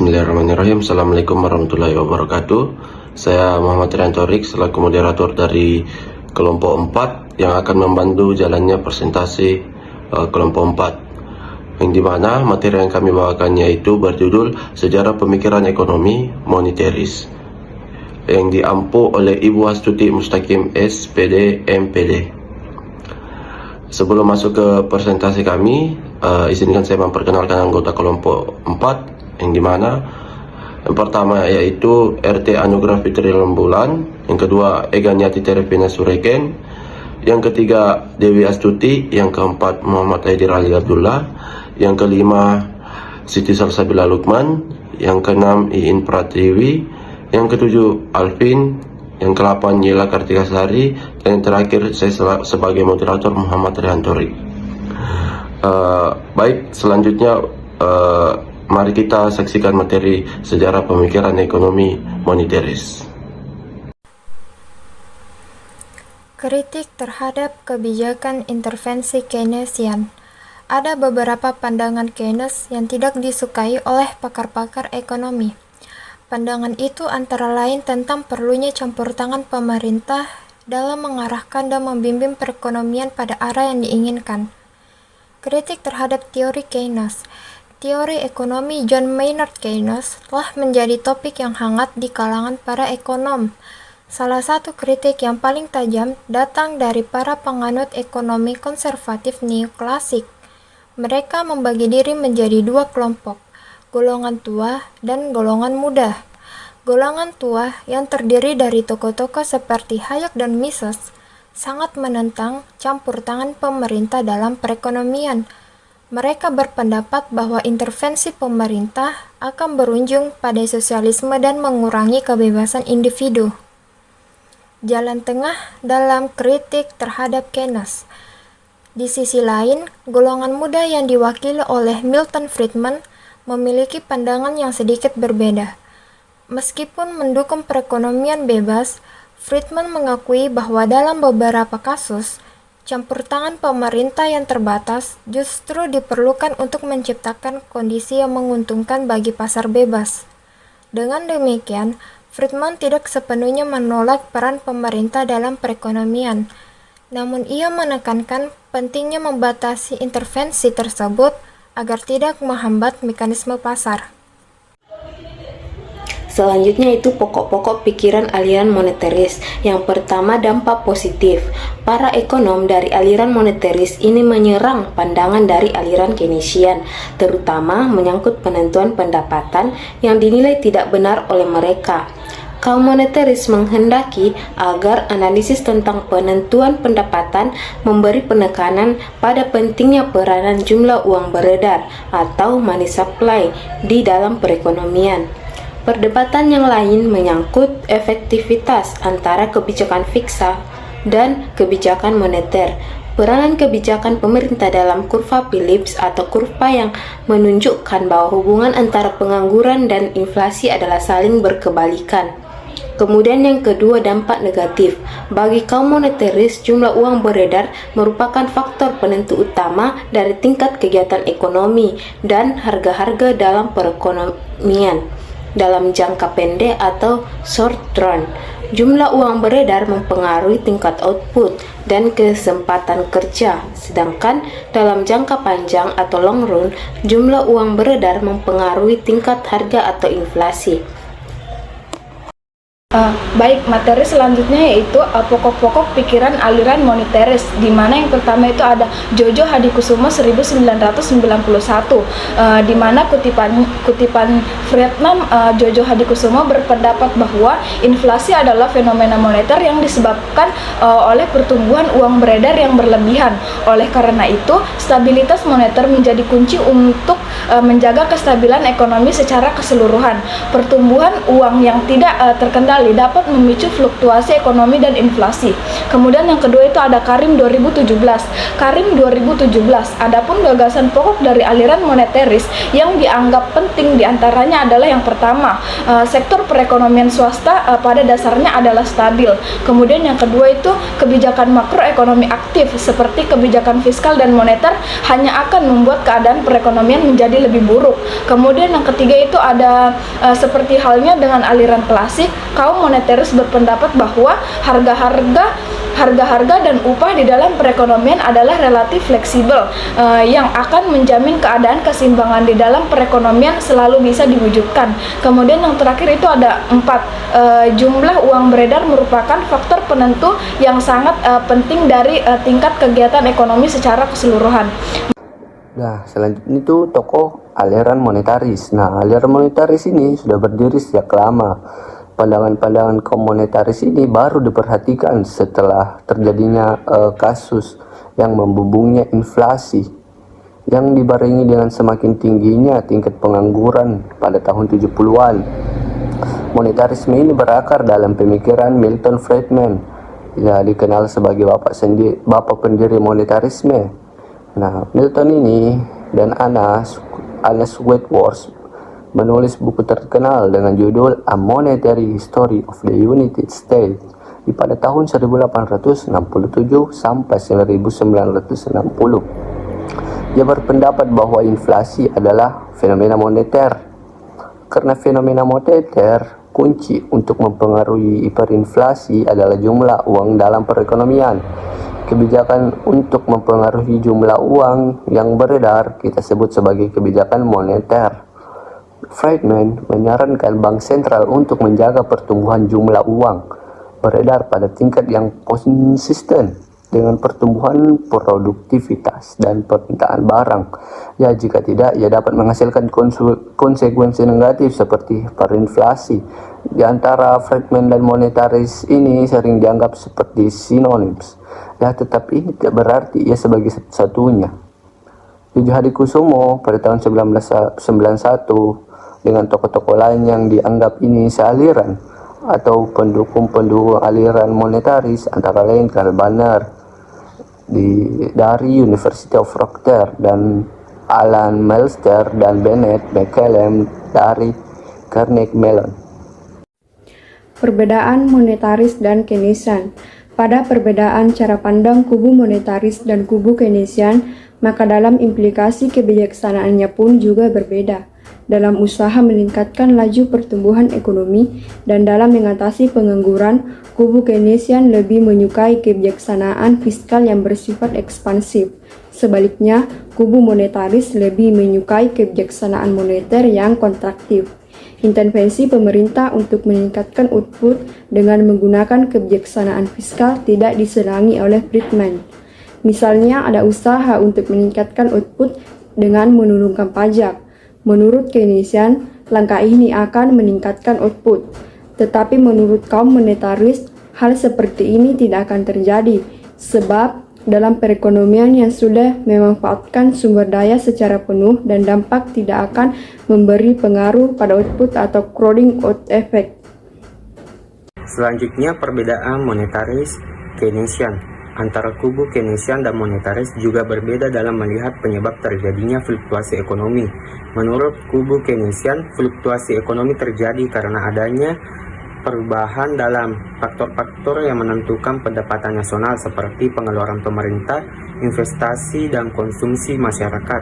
Bismillahirrahmanirrahim. Assalamualaikum warahmatullahi wabarakatuh. Saya Muhammad Riantorik selaku moderator dari kelompok 4 yang akan membantu jalannya presentasi kelompok 4, yang dimana materi yang kami bawakan yaitu berjudul Sejarah Pemikiran Ekonomi Monetaris, yang diampu oleh Ibu Astuti Mustaqim SPD MPD. Sebelum masuk ke presentasi kami, izinkan saya memperkenalkan anggota kelompok 4, yang dimana yang pertama yaitu RT Anugrah Fitri Rembulan, yang kedua Ega Nyati Terepina Sureken, yang ketiga Dewi Astuti, yang keempat Muhammad Haidir Ali Abdullah, yang kelima Siti Salsabila Lukman, yang keenam Iin Pratiwi, yang ketujuh Alvin, yang ke-8 Yela Kartikasari, dan yang terakhir saya sebagai moderator Muhammad Riantorik. Baik, selanjutnya mari kita saksikan materi sejarah pemikiran ekonomi monetaris. Kritik terhadap kebijakan intervensi Keynesian. Ada beberapa pandangan Keynes yang tidak disukai oleh pakar-pakar ekonomi. Pandangan itu antara lain tentang perlunya campur tangan pemerintah dalam mengarahkan dan membimbing perekonomian pada arah yang diinginkan. Kritik terhadap teori Keynes. Teori ekonomi John Maynard Keynes telah menjadi topik yang hangat di kalangan para ekonom. Salah satu kritik yang paling tajam datang dari para penganut ekonomi konservatif neoklasik. Mereka membagi diri menjadi dua kelompok, golongan tua dan golongan muda. Golongan tua yang terdiri dari tokoh-tokoh seperti Hayek dan Mises sangat menentang campur tangan pemerintah dalam perekonomian. Mereka berpendapat bahwa intervensi pemerintah akan berujung pada sosialisme dan mengurangi kebebasan individu. Jalan tengah dalam kritik terhadap Keynes. Di sisi lain, golongan muda yang diwakili oleh Milton Friedman memiliki pandangan yang sedikit berbeda. Meskipun mendukung perekonomian bebas, Friedman mengakui bahwa dalam beberapa kasus, campur tangan pemerintah yang terbatas justru diperlukan untuk menciptakan kondisi yang menguntungkan bagi pasar bebas. Dengan demikian, Friedman tidak sepenuhnya menolak peran pemerintah dalam perekonomian, namun ia menekankan pentingnya membatasi intervensi tersebut agar tidak menghambat mekanisme pasar. Selanjutnya itu pokok-pokok pikiran aliran monetaris. Yang pertama, dampak positif. Para ekonom dari aliran monetaris ini menyerang pandangan dari aliran Keynesian, terutama menyangkut penentuan pendapatan yang dinilai tidak benar oleh mereka. Kaum monetaris menghendaki agar analisis tentang penentuan pendapatan memberi penekanan pada pentingnya peranan jumlah uang beredar atau money supply di dalam perekonomian. Perdebatan yang lain menyangkut efektivitas antara kebijakan fiksa dan kebijakan moneter. Peranan kebijakan pemerintah dalam kurva Phillips atau kurva yang menunjukkan bahwa hubungan antara pengangguran dan inflasi adalah saling berkebalikan. Kemudian yang kedua, dampak negatif. Bagi kaum monetaris, jumlah uang beredar merupakan faktor penentu utama dari tingkat kegiatan ekonomi dan harga-harga dalam perekonomian. Dalam jangka pendek atau short run, jumlah uang beredar mempengaruhi tingkat output dan kesempatan kerja, sedangkan dalam jangka panjang atau long run, jumlah uang beredar mempengaruhi tingkat harga atau inflasi. Baik, materi selanjutnya yaitu pokok-pokok pikiran aliran monetaris, di mana yang pertama itu ada Jojo Hadikusumo 1991, di mana kutipan Friedman, Jojo Hadikusumo berpendapat bahwa inflasi adalah fenomena moneter yang disebabkan oleh pertumbuhan uang beredar yang berlebihan. Oleh karena itu, stabilitas moneter menjadi kunci untuk menjaga kestabilan ekonomi secara keseluruhan. Pertumbuhan uang yang tidak terkendali sekali dapat memicu fluktuasi ekonomi dan inflasi. Kemudian yang kedua itu ada Karim 2017. Karim 2017, adapun gagasan pokok dari aliran moneteris yang dianggap penting diantaranya adalah yang pertama, sektor perekonomian swasta pada dasarnya adalah stabil. Kemudian yang kedua itu kebijakan makroekonomi aktif seperti kebijakan fiskal dan moneter hanya akan membuat keadaan perekonomian menjadi lebih buruk. Kemudian yang ketiga itu ada seperti halnya dengan aliran klasik, kaum moneteris berpendapat bahwa harga-harga dan upah di dalam perekonomian adalah relatif fleksibel yang akan menjamin keadaan keseimbangan di dalam perekonomian selalu bisa diwujudkan. Kemudian yang terakhir itu ada 4, jumlah uang beredar merupakan faktor penentu yang sangat penting dari tingkat kegiatan ekonomi secara keseluruhan. Nah, selanjutnya itu tokoh aliran monetaris. Nah, aliran monetaris ini sudah berdiri sejak lama. Pandangan-pandangan kaum monetaris ini baru diperhatikan setelah terjadinya kasus yang membumbungnya inflasi yang dibarengi dengan semakin tingginya tingkat pengangguran pada tahun 70-an. Monetarisme ini berakar dalam pemikiran Milton Friedman, yang dikenal sebagai bapak pendiri monetarisme. Nah, Milton ini dan Anna Whitworth menulis buku terkenal dengan judul A Monetary History of the United States di pada tahun 1867 sampai 1960. Dia berpendapat bahwa inflasi adalah fenomena moneter. Karena fenomena moneter, kunci untuk mempengaruhi hiperinflasi adalah jumlah uang dalam perekonomian. Kebijakan untuk mempengaruhi jumlah uang yang beredar kita sebut sebagai kebijakan moneter. Friedman menyarankan bank sentral untuk menjaga pertumbuhan jumlah uang beredar pada tingkat yang konsisten dengan pertumbuhan produktivitas dan permintaan barang. Ya, jika tidak, ia dapat menghasilkan konsekuensi negatif seperti hiperinflasi. Di antara Friedman dan monetaris ini sering dianggap seperti sinonims. Ya, tetapi ini tidak berarti ia sebagai satu-satunya. Jojo Hadikusumo pada tahun 1991 dengan tokoh-tokoh lain yang dianggap ini sealiran atau pendukung-pendukung aliran monetaris antara lain Karl Banner dari University of Rochester dan Alan Meltzer dan Bennett McCallum dari Carnegie Mellon. Perbedaan monetaris dan Keynesian. Pada perbedaan cara pandang kubu monetaris dan kubu Keynesian, maka dalam implikasi kebijaksanaannya pun juga berbeda. Dalam usaha meningkatkan laju pertumbuhan ekonomi dan dalam mengatasi pengangguran, kubu Keynesian lebih menyukai kebijaksanaan fiskal yang bersifat ekspansif. Sebaliknya, kubu monetaris lebih menyukai kebijaksanaan moneter yang kontraktif. Intervensi pemerintah untuk meningkatkan output dengan menggunakan kebijaksanaan fiskal tidak disenangi oleh Friedman. Misalnya, ada usaha untuk meningkatkan output dengan menurunkan pajak. Menurut Keynesian, langkah ini akan meningkatkan output. Tetapi menurut kaum monetaris, hal seperti ini tidak akan terjadi, sebab dalam perekonomian yang sudah memanfaatkan sumber daya secara penuh dan dampak tidak akan memberi pengaruh pada output atau crowding out effect. Selanjutnya, perbedaan monetaris Keynesian. Antara kubu Keynesian dan monetaris juga berbeda dalam melihat penyebab terjadinya fluktuasi ekonomi. Menurut kubu Keynesian, fluktuasi ekonomi terjadi karena adanya perubahan dalam faktor-faktor yang menentukan pendapatan nasional seperti pengeluaran pemerintah, investasi, dan konsumsi masyarakat.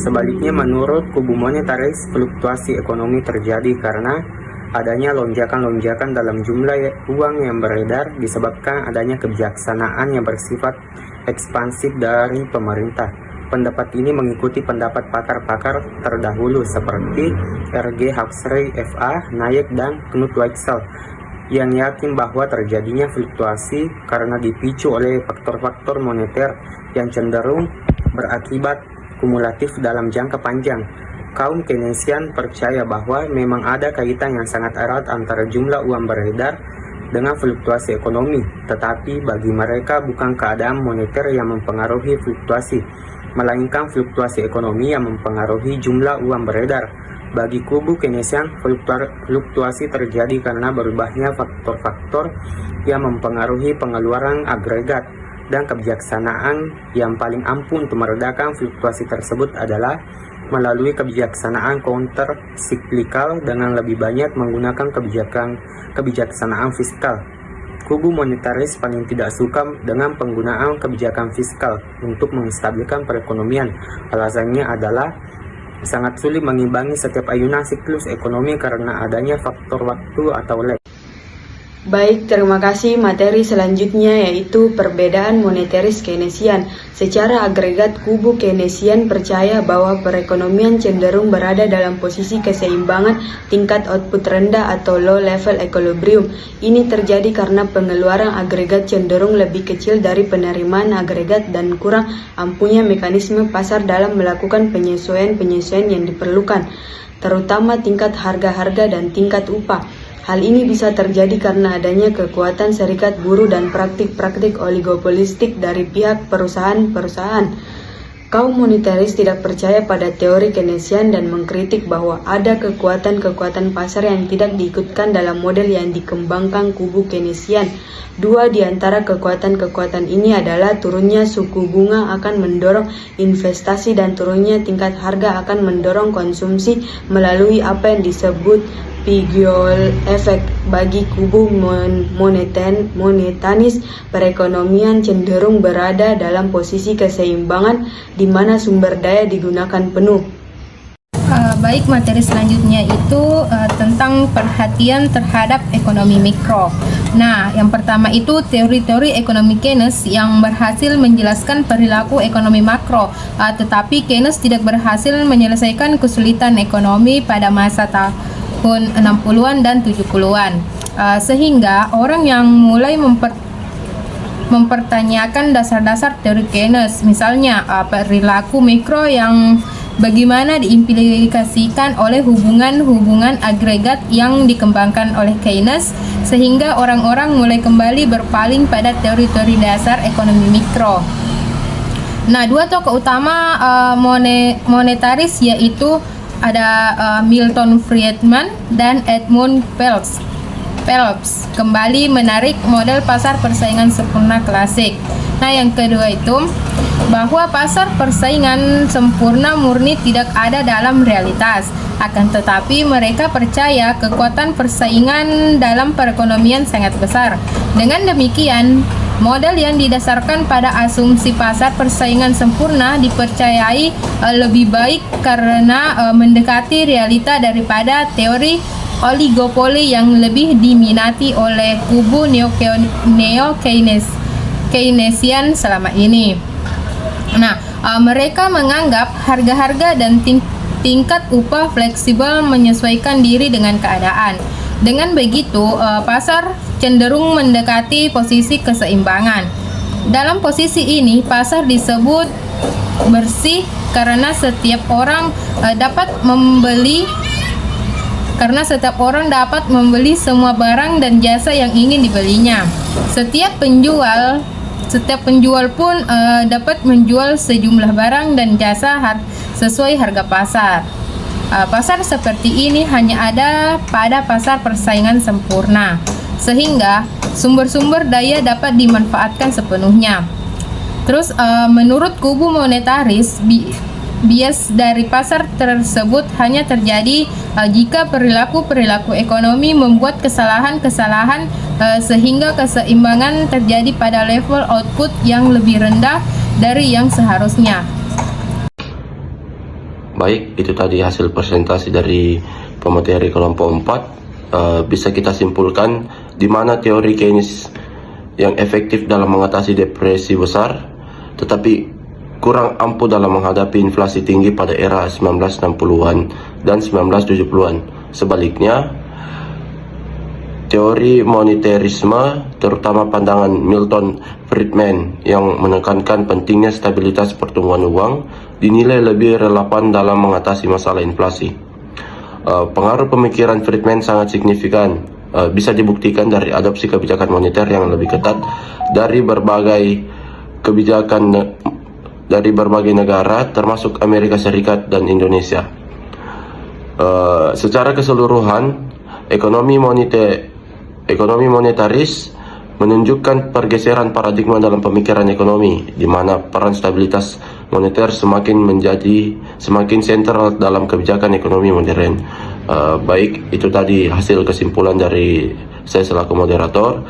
Sebaliknya, menurut kubu monetaris, fluktuasi ekonomi terjadi karena adanya lonjakan-lonjakan dalam jumlah uang yang beredar disebabkan adanya kebijaksanaan yang bersifat ekspansif dari pemerintah. Pendapat ini mengikuti pendapat pakar-pakar terdahulu seperti R.G. Huxley, F.A. Nayek, dan Knut Wicksell yang yakin bahwa terjadinya fluktuasi karena dipicu oleh faktor-faktor moneter yang cenderung berakibat kumulatif dalam jangka panjang. Kaum Keynesian percaya bahwa memang ada kaitan yang sangat erat antara jumlah uang beredar dengan fluktuasi ekonomi, tetapi bagi mereka bukan keadaan moneter yang mempengaruhi fluktuasi, melainkan fluktuasi ekonomi yang mempengaruhi jumlah uang beredar. Bagi kubu Keynesian, fluktuasi terjadi karena berubahnya faktor-faktor yang mempengaruhi pengeluaran agregat, dan kebijaksanaan yang paling ampuh untuk meredakan fluktuasi tersebut adalah melalui kebijaksanaan counter cyclical dengan lebih banyak menggunakan kebijaksanaan fiskal. Kubu monetaris paling tidak suka dengan penggunaan kebijakan fiskal untuk menstabilkan perekonomian. Alasannya adalah sangat sulit mengimbangi setiap ayunan siklus ekonomi karena adanya faktor waktu atau lag. Baik, terima kasih. Materi selanjutnya yaitu perbedaan monetaris Keynesian. Secara agregat, kubu Keynesian percaya bahwa perekonomian cenderung berada dalam posisi keseimbangan tingkat output rendah atau low level equilibrium. Ini terjadi karena pengeluaran agregat cenderung lebih kecil dari penerimaan agregat dan kurang ampuhnya mekanisme pasar dalam melakukan penyesuaian-penyesuaian yang diperlukan, terutama tingkat harga-harga dan tingkat upah. Hal ini bisa terjadi karena adanya kekuatan serikat buruh dan praktik-praktik oligopolistik dari pihak perusahaan-perusahaan. Kaum monetaris tidak percaya pada teori Keynesian dan mengkritik bahwa ada kekuatan-kekuatan pasar yang tidak diikutkan dalam model yang dikembangkan kubu Keynesian. Dua di antara kekuatan-kekuatan ini adalah turunnya suku bunga akan mendorong investasi dan turunnya tingkat harga akan mendorong konsumsi melalui apa yang disebut Pigoual Effect. Bagi kubu monetaris, perekonomian cenderung berada dalam posisi keseimbangan di mana sumber daya digunakan penuh. Baik, materi selanjutnya itu tentang perhatian terhadap ekonomi mikro. Nah, yang pertama itu teori-teori ekonomi Keynes yang berhasil menjelaskan perilaku ekonomi makro, tetapi Keynes tidak berhasil menyelesaikan kesulitan ekonomi pada masa tahun 60-an dan 70-an, sehingga orang yang mulai mempertanyakan dasar-dasar teori Keynes, misalnya perilaku mikro yang bagaimana diimplikasikan oleh hubungan-hubungan agregat yang dikembangkan oleh Keynes, sehingga orang-orang mulai kembali berpaling pada teori-teori dasar ekonomi mikro. Nah, dua tokoh utama monetaris yaitu ada Milton Friedman dan Edmund Phelps kembali menarik model pasar persaingan sempurna klasik. Nah, yang kedua itu bahwa pasar persaingan sempurna murni tidak ada dalam realitas, akan tetapi mereka percaya kekuatan persaingan dalam perekonomian sangat besar. Dengan demikian, model yang didasarkan pada asumsi pasar persaingan sempurna dipercayai lebih baik karena mendekati realita daripada teori oligopoli yang lebih diminati oleh kubu neo-Keynesian selama ini. Nah, mereka menganggap harga-harga dan tingkat upah fleksibel menyesuaikan diri dengan keadaan. Dengan begitu, pasar cenderung mendekati posisi keseimbangan. Dalam posisi ini, pasar disebut bersih karena setiap orang dapat membeli semua barang dan jasa yang ingin dibelinya. Setiap penjual pun dapat menjual sejumlah barang dan jasa sesuai harga pasar. Pasar seperti ini hanya ada pada pasar persaingan sempurna, sehingga sumber-sumber daya dapat dimanfaatkan sepenuhnya. Terus menurut kubu monetaris, bias dari pasar tersebut hanya terjadi jika perilaku ekonomi membuat kesalahan-kesalahan sehingga keseimbangan terjadi pada level output yang lebih rendah dari yang seharusnya. Baik, itu tadi hasil presentasi dari pemateri kelompok 4. Bisa kita simpulkan di mana teori Keynes yang efektif dalam mengatasi depresi besar, tetapi kurang ampuh dalam menghadapi inflasi tinggi pada era 1960-an dan 1970-an. Sebaliknya, teori monetarisme, terutama pandangan Milton Friedman yang menekankan pentingnya stabilitas pertumbuhan uang, dinilai lebih relevan dalam mengatasi masalah inflasi. Pengaruh pemikiran Friedman sangat signifikan, bisa dibuktikan dari adopsi kebijakan moneter yang lebih ketat dari berbagai negara, termasuk Amerika Serikat dan Indonesia. Secara keseluruhan, ekonomi monetaris menunjukkan pergeseran paradigma dalam pemikiran ekonomi, di mana peran stabilitas moneter semakin sentral dalam kebijakan ekonomi modern. Baik, itu tadi hasil kesimpulan dari saya selaku moderator.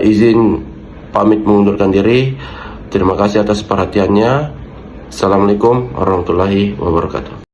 Izin pamit mengundurkan diri. Terima kasih atas perhatiannya. Assalamualaikum warahmatullahi wabarakatuh.